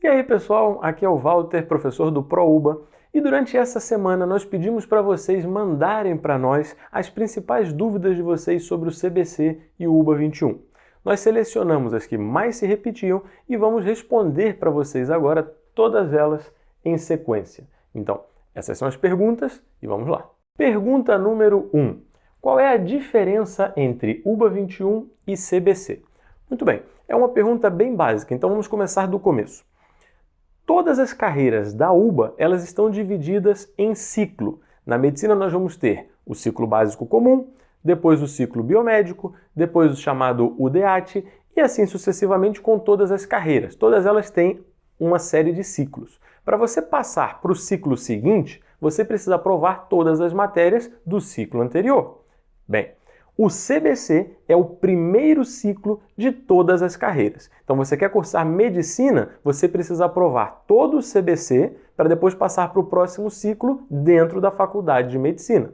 E aí pessoal, aqui é o Walter, professor do ProUBA, e durante essa semana nós pedimos para vocês mandarem para nós as principais dúvidas de vocês sobre o CBC e o UBA 21. Nós selecionamos as que mais se repetiam e vamos responder para vocês agora todas elas em sequência. Então, essas são as perguntas e vamos lá. Pergunta número 1. Qual é a diferença entre UBA 21 e CBC? Muito bem, é uma pergunta bem básica, então vamos começar do começo. Todas as carreiras da UBA, elas estão divididas em ciclo. Na medicina nós vamos ter o ciclo básico comum, depois o ciclo biomédico, depois o chamado UDEAT e assim sucessivamente com todas as carreiras. Todas elas têm uma série de ciclos. Para você passar para o ciclo seguinte, você precisa aprovar todas as matérias do ciclo anterior. Bem, o CBC é o primeiro ciclo de todas as carreiras. Então, você quer cursar medicina, você precisa aprovar todo o CBC para depois passar para o próximo ciclo dentro da faculdade de medicina.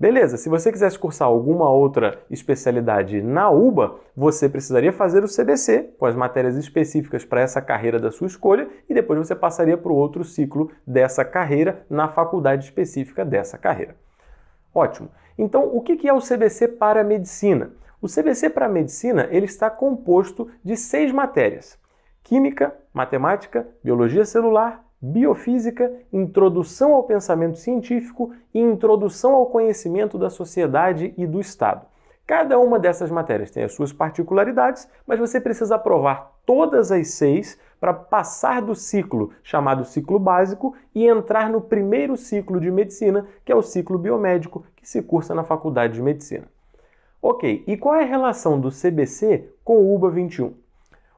Beleza, se você quisesse cursar alguma outra especialidade na UBA, você precisaria fazer o CBC, com as matérias específicas para essa carreira da sua escolha, e depois você passaria para o outro ciclo dessa carreira na faculdade específica dessa carreira. Ótimo. Então, o que é o CBC para a medicina? O CBC para a medicina ele está composto de 6 matérias: Química, Matemática, Biologia Celular, Biofísica, Introdução ao Pensamento Científico e Introdução ao Conhecimento da Sociedade e do Estado. Cada uma dessas matérias tem as suas particularidades, mas você precisa aprovar todas as 6 para passar do ciclo chamado ciclo básico e entrar no primeiro ciclo de medicina, que é o ciclo biomédico, que se cursa na faculdade de medicina. Ok, e qual é a relação do CBC com o UBA 21?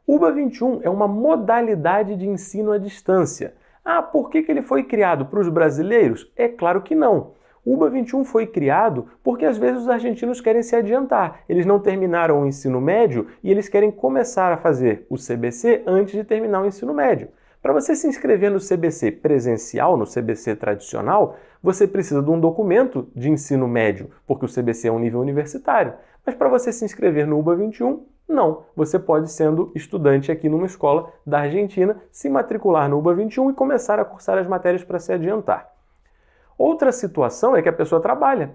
O UBA 21 é uma modalidade de ensino à distância. Ah, por que ele foi criado para os brasileiros? É claro que não. O UBA 21 foi criado porque às vezes os argentinos querem se adiantar. Eles não terminaram o ensino médio e eles querem começar a fazer o CBC antes de terminar o ensino médio. Para você se inscrever no CBC presencial, no CBC tradicional, você precisa de um documento de ensino médio, porque o CBC é um nível universitário. Mas para você se inscrever no UBA 21, não. Você pode, sendo estudante aqui numa escola da Argentina, se matricular no UBA 21 e começar a cursar as matérias para se adiantar. Outra situação é que a pessoa trabalha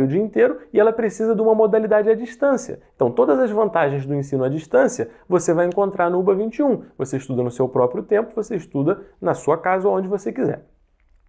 o dia inteiro e ela precisa de uma modalidade à distância. Então, todas as vantagens do ensino à distância você vai encontrar no UBA 21. Você estuda no seu próprio tempo, você estuda na sua casa ou onde você quiser.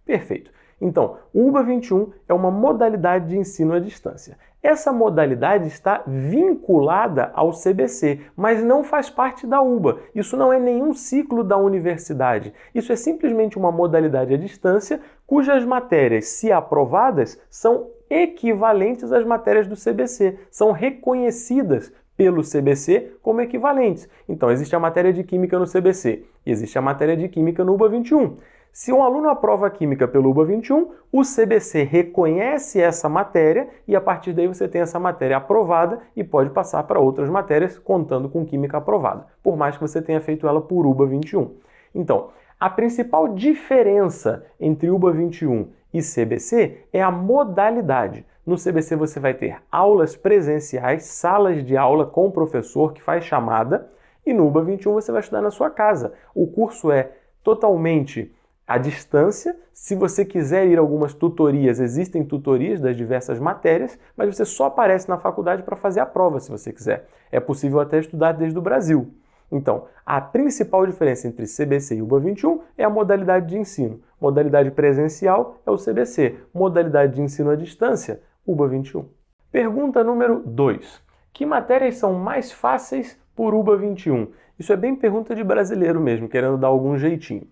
Perfeito. Então, o UBA 21 é uma modalidade de ensino à distância. Essa modalidade está vinculada ao CBC, mas não faz parte da UBA. Isso não é nenhum ciclo da universidade. Isso é simplesmente uma modalidade à distância cujas matérias, se aprovadas, são equivalentes às matérias do CBC, são reconhecidas pelo CBC como equivalentes. Então, existe a matéria de Química no CBC e existe a matéria de Química no UBA 21. Se um aluno aprova a Química pelo UBA 21, o CBC reconhece essa matéria e a partir daí você tem essa matéria aprovada e pode passar para outras matérias contando com Química aprovada, por mais que você tenha feito ela por UBA 21. Então, a principal diferença entre UBA 21 e CBC é a modalidade. No CBC você vai ter aulas presenciais, salas de aula com o professor que faz chamada, e no UBA 21 você vai estudar na sua casa. O curso é totalmente à distância. Se você quiser ir a algumas tutorias, existem tutorias das diversas matérias, mas você só aparece na faculdade para fazer a prova, se você quiser. É possível até estudar desde o Brasil. Então, a principal diferença entre CBC e UBA 21 é a modalidade de ensino. Modalidade presencial é o CBC. Modalidade de ensino à distância, UBA 21. Pergunta número 2. Que matérias são mais fáceis por UBA 21? Isso é bem pergunta de brasileiro mesmo, querendo dar algum jeitinho.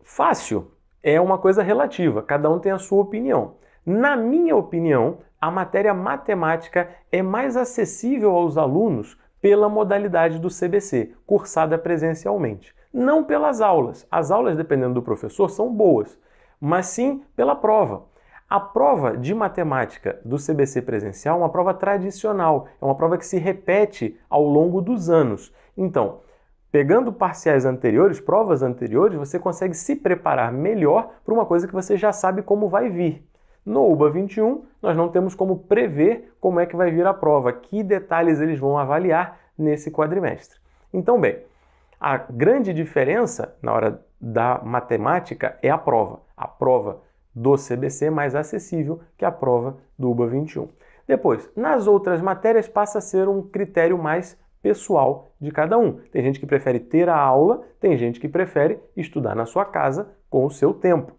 Fácil é uma coisa relativa, cada um tem a sua opinião. Na minha opinião, a matéria matemática é mais acessível aos alunos pela modalidade do CBC, cursada presencialmente. Não pelas aulas. As aulas, dependendo do professor, são boas, mas sim pela prova. A prova de matemática do CBC presencial é uma prova tradicional, é uma prova que se repete ao longo dos anos. Então, pegando parciais anteriores, provas anteriores, você consegue se preparar melhor para uma coisa que você já sabe como vai vir. No UBA 21, nós não temos como prever como é que vai vir a prova, que detalhes eles vão avaliar nesse quadrimestre. Então, bem, A grande diferença na hora da matemática é a prova. A prova do CBC é mais acessível que a prova do UBA 21. Depois, nas outras matérias passa a ser um critério mais pessoal de cada um. Tem gente que prefere ter a aula, tem gente que prefere estudar na sua casa com o seu tempo.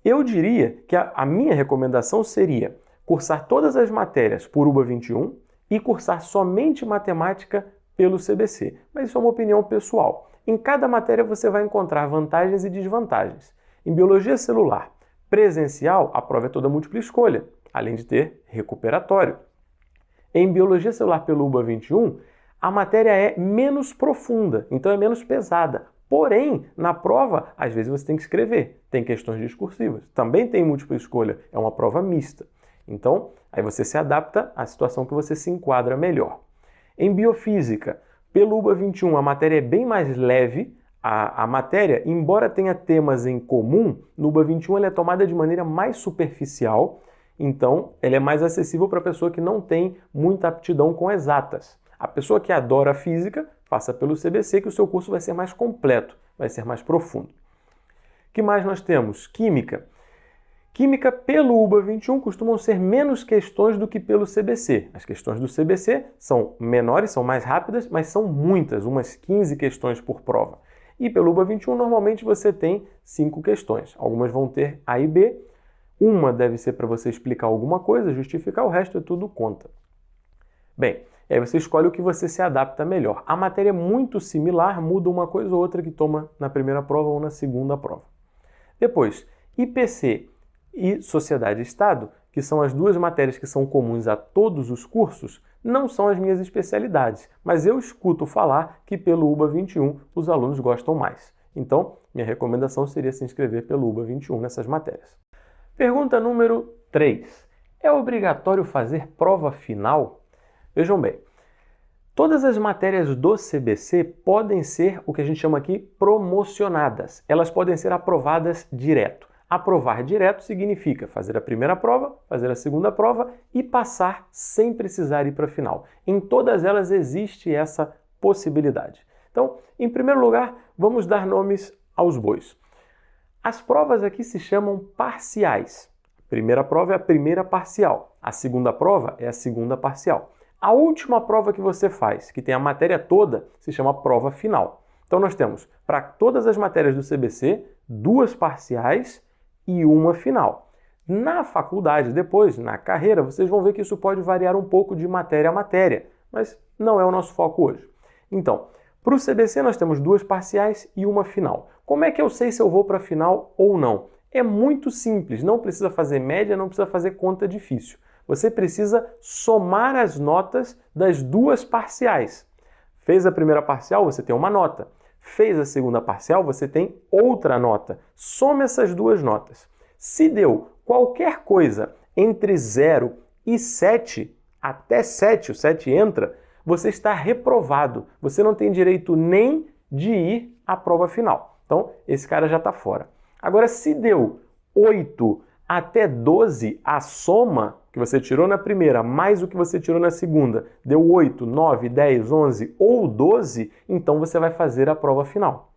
Eu diria que a minha recomendação seria cursar todas as matérias por UBA 21 e cursar somente matemática pelo CBC. Mas isso é uma opinião pessoal. Em cada matéria você vai encontrar vantagens e desvantagens. Em biologia celular presencial, a prova é toda múltipla escolha, além de ter recuperatório. Em biologia celular pelo UBA 21, a matéria é menos profunda, então é menos pesada. Porém, na prova, às vezes você tem que escrever, tem questões discursivas. Também tem múltipla escolha, é uma prova mista. Então, aí você se adapta à situação que você se enquadra melhor. Em biofísica, pelo UBA 21, a matéria é bem mais leve. A matéria, embora tenha temas em comum, no UBA 21 ela é tomada de maneira mais superficial, então ela é mais acessível para a pessoa que não tem muita aptidão com exatas. A pessoa que adora física, faça pelo CBC, que o seu curso vai ser mais completo, vai ser mais profundo. O que mais nós temos? Química. Química pelo UBA 21 costumam ser menos questões do que pelo CBC. As questões do CBC são menores, são mais rápidas, mas são muitas, umas 15 questões por prova. E pelo UBA 21 normalmente você tem 5 questões. Algumas vão ter A e B. Uma deve ser para você explicar alguma coisa, justificar, o resto é tudo conta. Bem, aí você escolhe o que você se adapta melhor. A matéria é muito similar, muda uma coisa ou outra que toma na primeira prova ou na segunda prova. Depois, IPC e Sociedade e Estado, que são as duas matérias que são comuns a todos os cursos, não são as minhas especialidades, mas eu escuto falar que pelo UBA 21 os alunos gostam mais. Então, minha recomendação seria se inscrever pelo UBA 21 nessas matérias. Pergunta número 3. É obrigatório fazer prova final? Vejam bem, todas as matérias do CBC podem ser o que a gente chama aqui promocionadas. Elas podem ser aprovadas direto. Aprovar direto significa fazer a primeira prova, fazer a segunda prova e passar sem precisar ir para a final. Em todas elas existe essa possibilidade. Então, em primeiro lugar, vamos dar nomes aos bois. As provas aqui se chamam parciais. A primeira prova é a primeira parcial. A segunda prova é a segunda parcial. A última prova que você faz, que tem a matéria toda, se chama prova final. Então nós temos, para todas as matérias do CBC, 2 parciais e uma final. Na faculdade, depois, na carreira, vocês vão ver que isso pode variar um pouco de matéria a matéria, mas não é o nosso foco hoje. Então, para o CBC nós temos 2 parciais e uma final. Como é que eu sei se eu vou para a final ou não? É muito simples, não precisa fazer média, não precisa fazer conta difícil. Você precisa somar as notas das 2 parciais. Fez a primeira parcial, você tem uma nota. Fez a segunda parcial, você tem outra nota. Soma essas 2 notas. Se deu qualquer coisa entre 0 e 7, até 7, o 7 entra, você está reprovado. Você não tem direito nem de ir à prova final. Então, esse cara já está fora. Agora, se deu 8 até 12, a soma que você tirou na primeira, mais o que você tirou na segunda, deu 8, 9, 10, 11 ou 12, então você vai fazer a prova final.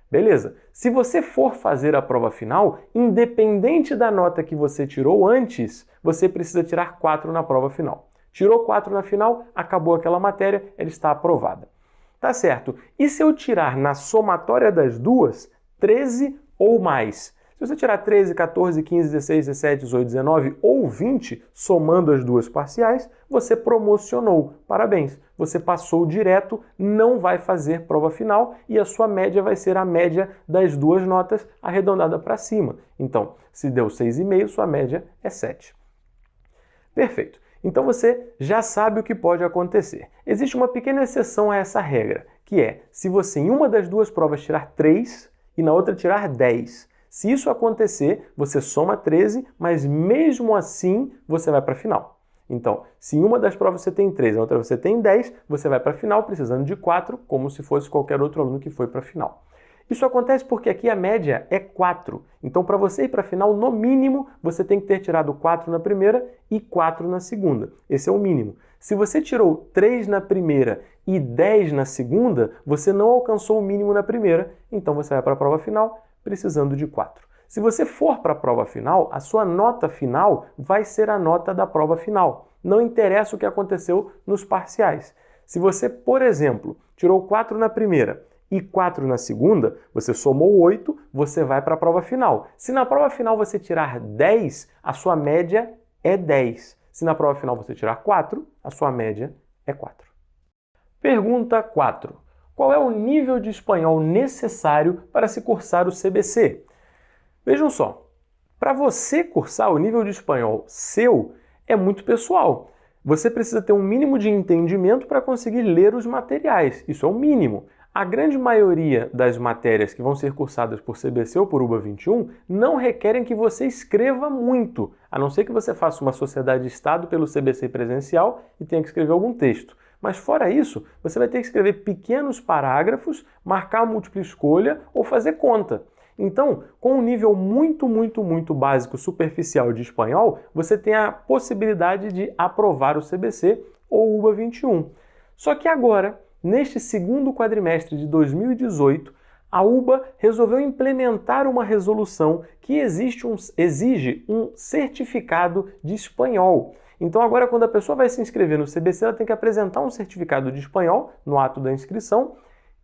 Beleza? Se você for fazer a prova final, independente da nota que você tirou antes, você precisa tirar 4 na prova final. Tirou 4 na final, acabou aquela matéria, ela está aprovada. Tá certo. E se eu tirar na somatória das duas, 13 ou mais? Se você tirar 13, 14, 15, 16, 17, 18, 19 ou 20, somando as 2 parciais, você promocionou. Parabéns! Você passou direto, não vai fazer prova final e a sua média vai ser a média das 2 notas arredondada para cima. Então, se deu 6,5, sua média é 7. Perfeito. Então você já sabe o que pode acontecer. Existe uma pequena exceção a essa regra, que é se você em uma das 2 provas tirar 3 e na outra tirar 10. Se isso acontecer, você soma 13, mas mesmo assim você vai para a final. Então, se em uma das provas você tem 3, na outra você tem 10, você vai para a final precisando de 4, como se fosse qualquer outro aluno que foi para a final. Isso acontece porque aqui a média é 4. Então, para você ir para a final, no mínimo, você tem que ter tirado 4 na primeira e 4 na segunda. Esse é o mínimo. Se você tirou 3 na primeira e 10 na segunda, você não alcançou o mínimo na primeira, então você vai para a prova final precisando de 4. Se você for para a prova final, a sua nota final vai ser a nota da prova final. Não interessa o que aconteceu nos parciais. Se você, por exemplo, tirou 4 na primeira e 4 na segunda, você somou 8, você vai para a prova final. Se na prova final você tirar 10, a sua média é 10. Se na prova final você tirar 4, a sua média é 4. Pergunta 4. Qual é o nível de espanhol necessário para se cursar o CBC? Vejam só, para você cursar o nível de espanhol seu é muito pessoal. Você precisa ter um mínimo de entendimento para conseguir ler os materiais. Isso é o mínimo. A grande maioria das matérias que vão ser cursadas por CBC ou por UBA 21 não requerem que você escreva muito, a não ser que você faça uma sociedade-estado pelo CBC presencial e tenha que escrever algum texto. Mas fora isso, você vai ter que escrever pequenos parágrafos, marcar a múltipla escolha ou fazer conta. Então, com um nível muito básico, superficial de espanhol, você tem a possibilidade de aprovar o CBC ou o UBA 21. Só que agora, neste segundo quadrimestre de 2018, a UBA resolveu implementar uma resolução que exige um certificado de espanhol. Então agora, quando a pessoa vai se inscrever no CBC, ela tem que apresentar um certificado de espanhol no ato da inscrição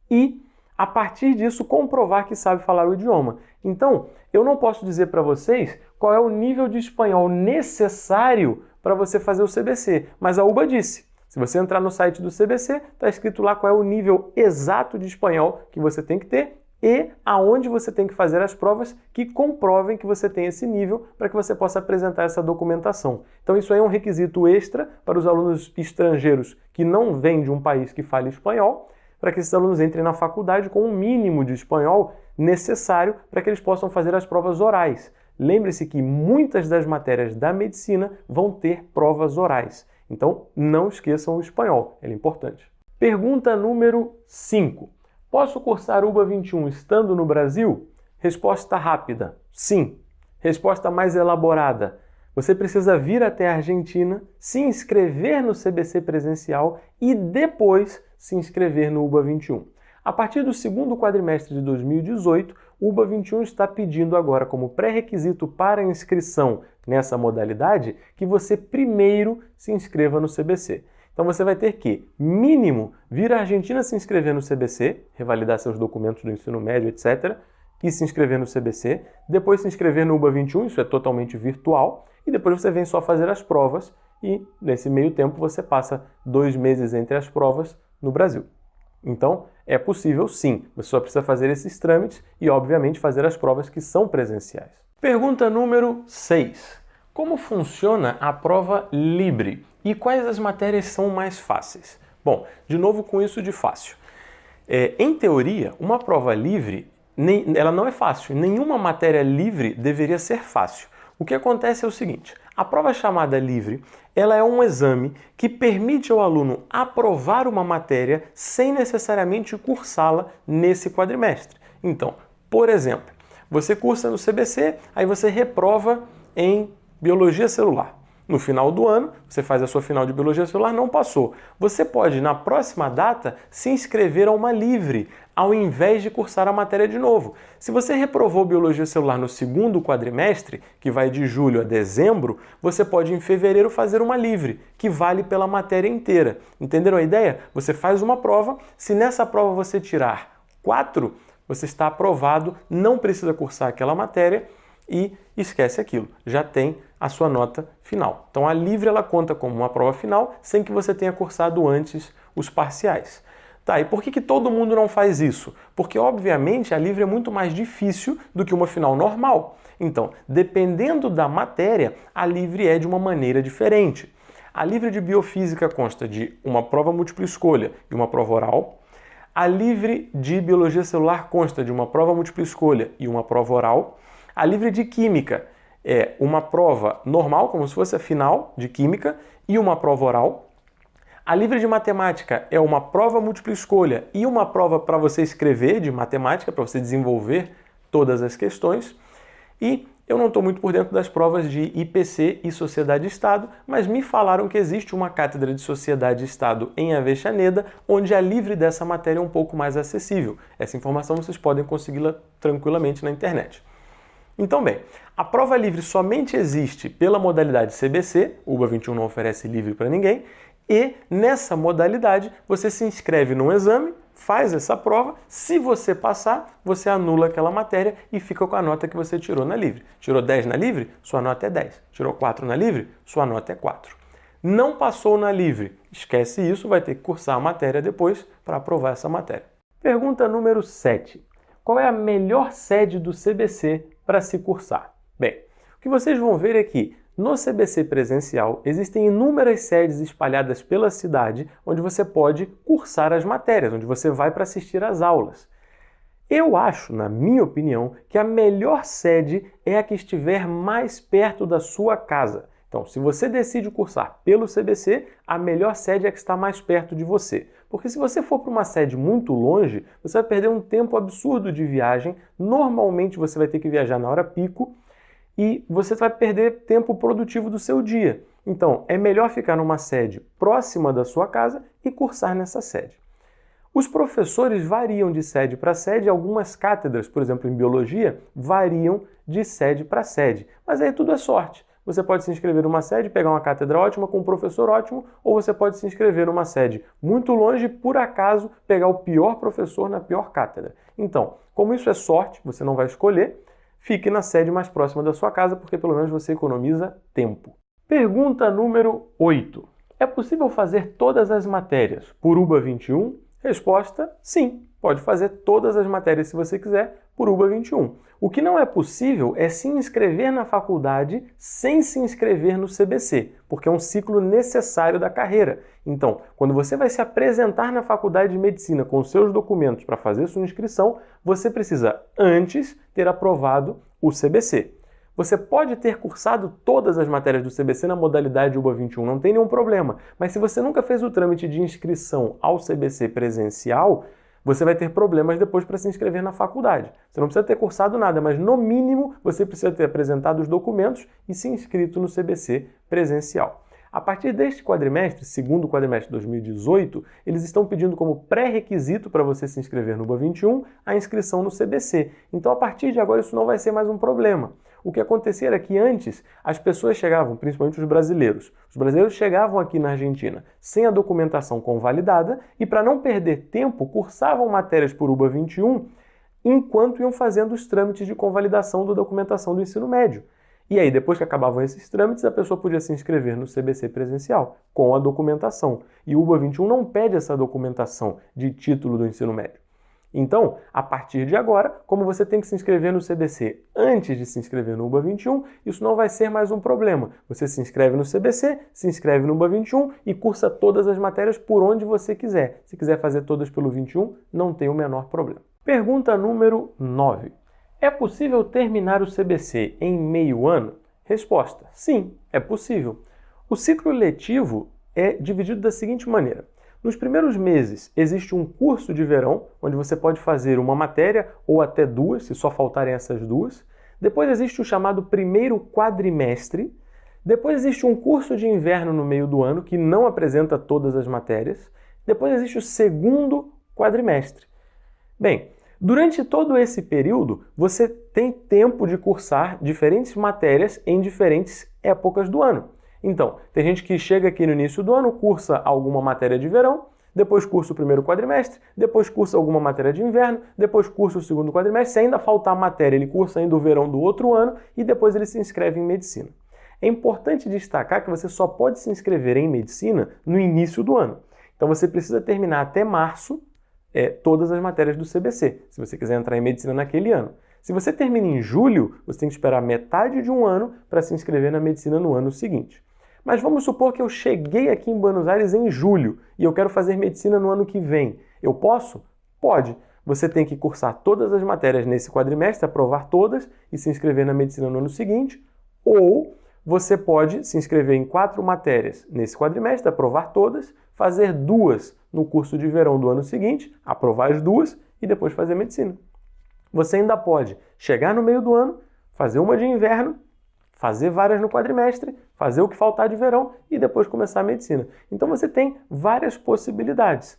e, a partir disso, comprovar que sabe falar o idioma. Então, eu não posso dizer para vocês qual é o nível de espanhol necessário para você fazer o CBC, mas a UBA disse. Se você entrar no site do CBC, está escrito lá qual é o nível exato de espanhol que você tem que ter e aonde você tem que fazer as provas que comprovem que você tem esse nível para que você possa apresentar essa documentação. Então isso aí é um requisito extra para os alunos estrangeiros que não vêm de um país que fale espanhol, para que esses alunos entrem na faculdade com um mínimo de espanhol necessário para que eles possam fazer as provas orais. Lembre-se que muitas das matérias da medicina vão ter provas orais. Então, não esqueçam o espanhol, ele é importante. Pergunta número 5. Posso cursar UBA 21 estando no Brasil? Resposta rápida, sim. Resposta mais elaborada. Você precisa vir até a Argentina, se inscrever no CBC presencial e depois se inscrever no UBA 21. A partir do segundo quadrimestre de 2018, o UBA 21 está pedindo agora como pré-requisito para a inscrição nessa modalidade que você primeiro se inscreva no CBC. Então você vai ter que, mínimo, vir à Argentina se inscrever no CBC, revalidar seus documentos do ensino médio, etc., e se inscrever no CBC, depois se inscrever no UBA 21, isso é totalmente virtual, e depois você vem só fazer as provas e, nesse meio tempo, você passa 2 meses entre as provas no Brasil. Então, é possível sim, você só precisa fazer esses trâmites e, obviamente, fazer as provas que são presenciais. Pergunta número 6. Como funciona a prova livre e quais as matérias são mais fáceis? Bom, de novo com isso de fácil. Em teoria, uma prova livre, ela não é fácil. Nenhuma matéria livre deveria ser fácil. O que acontece é o seguinte, a prova chamada livre, ela é um exame que permite ao aluno aprovar uma matéria sem necessariamente cursá-la nesse quadrimestre. Então, por exemplo, você cursa no CBC, aí você reprova em Biologia Celular. No final do ano, você faz a sua final de Biologia Celular, não passou. Você pode, na próxima data, se inscrever a uma livre, ao invés de cursar a matéria de novo. Se você reprovou Biologia Celular no segundo quadrimestre, que vai de julho a dezembro, você pode, em fevereiro, fazer uma livre, que vale pela matéria inteira. Entenderam a ideia? Você faz uma prova, se nessa prova você tirar 4, você está aprovado, não precisa cursar aquela matéria, e esquece aquilo, já tem a sua nota final. Então a livre ela conta como uma prova final sem que você tenha cursado antes os parciais. Tá, e por que todo mundo não faz isso? Porque obviamente a livre é muito mais difícil do que uma final normal. Então, dependendo da matéria, a livre é de uma maneira diferente. A livre de biofísica consta de uma prova múltipla escolha e uma prova oral. A livre de biologia celular consta de uma prova múltipla escolha e uma prova oral. A livre de química é uma prova normal, como se fosse a final de química, e uma prova oral. A livre de matemática é uma prova múltipla escolha e uma prova para você escrever de matemática, para você desenvolver todas as questões. E Eu não estou muito por dentro das provas de IPC e Sociedade-Estado, mas me falaram que existe uma cátedra de Sociedade-Estado em Avexaneda, onde a livre dessa matéria é um pouco mais acessível. Essa informação vocês podem consegui-la tranquilamente na internet. Então, bem, a prova livre somente existe pela modalidade CBC, o UBA 21 não oferece livre para ninguém, e nessa modalidade você se inscreve num exame, faz essa prova, se você passar, você anula aquela matéria e fica com a nota que você tirou na livre. Tirou 10 na livre? Sua nota é 10. Tirou 4 na livre? Sua nota é 4. Não passou na livre? Esquece isso, vai ter que cursar a matéria depois para aprovar essa matéria. Pergunta número 7. Qual é a melhor sede do CBC para se cursar? Bem, o que vocês vão ver é que no CBC presencial existem inúmeras sedes espalhadas pela cidade onde você pode cursar as matérias, onde você vai para assistir às aulas. Eu acho, na minha opinião, que a melhor sede é a que estiver mais perto da sua casa. Então, se você decide cursar pelo CBC, a melhor sede é a que está mais perto de você. Porque se você for para uma sede muito longe, você vai perder um tempo absurdo de viagem. Normalmente você vai ter que viajar na hora pico e você vai perder tempo produtivo do seu dia. Então, é melhor ficar numa sede próxima da sua casa e cursar nessa sede. Os professores variam de sede para sede, algumas cátedras, por exemplo, em biologia, variam de sede para sede. Mas aí tudo é sorte. Você pode se inscrever numa sede, pegar uma cátedra ótima com um professor ótimo, ou você pode se inscrever numa sede muito longe e, por acaso, pegar o pior professor na pior cátedra. Então, como isso é sorte, você não vai escolher, fique na sede mais próxima da sua casa, porque pelo menos você economiza tempo. Pergunta número 8. É possível fazer todas as matérias por UBA 21? Resposta: sim, pode fazer todas as matérias se você quiser por UBA 21. O que não é possível é se inscrever na faculdade sem se inscrever no CBC, porque é um ciclo necessário da carreira. Então, quando você vai se apresentar na faculdade de medicina com os seus documentos para fazer sua inscrição, você precisa antes ter aprovado o CBC. Você pode ter cursado todas as matérias do CBC na modalidade UBA 21, não tem nenhum problema. Mas se você nunca fez o trâmite de inscrição ao CBC presencial, você vai ter problemas depois para se inscrever na faculdade. Você não precisa ter cursado nada, mas no mínimo você precisa ter apresentado os documentos e se inscrito no CBC presencial. A partir deste quadrimestre, segundo quadrimestre de 2018, eles estão pedindo como pré-requisito para você se inscrever no UBA 21 a inscrição no CBC. Então, a partir de agora, isso não vai ser mais um problema. O que acontecia era que antes as pessoas chegavam, principalmente os brasileiros chegavam aqui na Argentina sem a documentação convalidada e, para não perder tempo, cursavam matérias por UBA 21 enquanto iam fazendo os trâmites de convalidação da documentação do ensino médio. E aí, depois que acabavam esses trâmites, a pessoa podia se inscrever no CBC presencial com a documentação. E o UBA 21 não pede essa documentação de título do ensino médio. Então, a partir de agora, como você tem que se inscrever no CBC antes de se inscrever no UBA 21, isso não vai ser mais um problema. Você se inscreve no CBC, se inscreve no UBA 21 e cursa todas as matérias por onde você quiser. Se quiser fazer todas pelo 21, não tem o menor problema. Pergunta número 9. É possível terminar o CBC em meio ano? Resposta: sim, é possível. O ciclo letivo é dividido da seguinte maneira. Nos primeiros meses existe um curso de verão, onde você pode fazer uma matéria ou até duas, se só faltarem essas duas. Depois existe o chamado primeiro quadrimestre. Depois existe um curso de inverno no meio do ano, que não apresenta todas as matérias. Depois existe o segundo quadrimestre. Bem, durante todo esse período, você tem tempo de cursar diferentes matérias em diferentes épocas do ano. Então, tem gente que chega aqui no início do ano, cursa alguma matéria de verão, depois cursa o primeiro quadrimestre, depois cursa alguma matéria de inverno, depois cursa o segundo quadrimestre. Se ainda faltar matéria, ele cursa ainda o verão do outro ano e depois ele se inscreve em medicina. É importante destacar que você só pode se inscrever em medicina no início do ano. Então, você precisa terminar até março todas as matérias do CBC, se você quiser entrar em medicina naquele ano. Se você termina em julho, você tem que esperar metade de um ano para se inscrever na medicina no ano seguinte. Mas vamos supor que eu cheguei aqui em Buenos Aires em julho e eu quero fazer medicina no ano que vem. Eu posso? Pode. Você tem que cursar todas as matérias nesse quadrimestre, aprovar todas e se inscrever na medicina no ano seguinte. Ou você pode se inscrever em 4 matérias nesse quadrimestre, aprovar todas, fazer 2 no curso de verão do ano seguinte, aprovar as 2 e depois fazer medicina. Você ainda pode chegar no meio do ano, fazer uma de inverno, fazer várias no quadrimestre, fazer o que faltar de verão e depois começar a medicina. Então você tem várias possibilidades.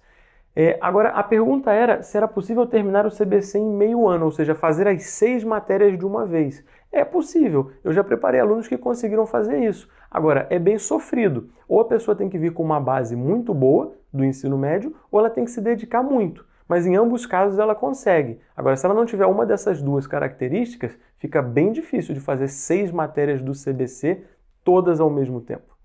Agora, a pergunta era se era possível terminar o CBC em meio ano, ou seja, fazer as 6 matérias de uma vez. É possível, eu já preparei alunos que conseguiram fazer isso. Agora, é bem sofrido. Ou a pessoa tem que vir com uma base muito boa do ensino médio, ou ela tem que se dedicar muito. Mas em ambos os casos ela consegue. Agora, se ela não tiver uma dessas duas características, fica bem difícil de fazer 6 matérias do CBC todas ao mesmo tempo.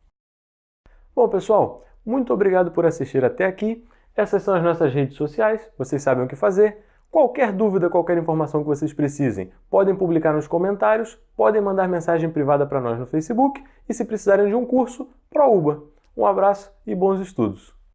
Bom, pessoal, muito obrigado por assistir até aqui. Essas são as nossas redes sociais, vocês sabem o que fazer. Qualquer dúvida, qualquer informação que vocês precisem, podem publicar nos comentários, podem mandar mensagem privada para nós no Facebook e se precisarem de um curso, ProUba. Um abraço e bons estudos!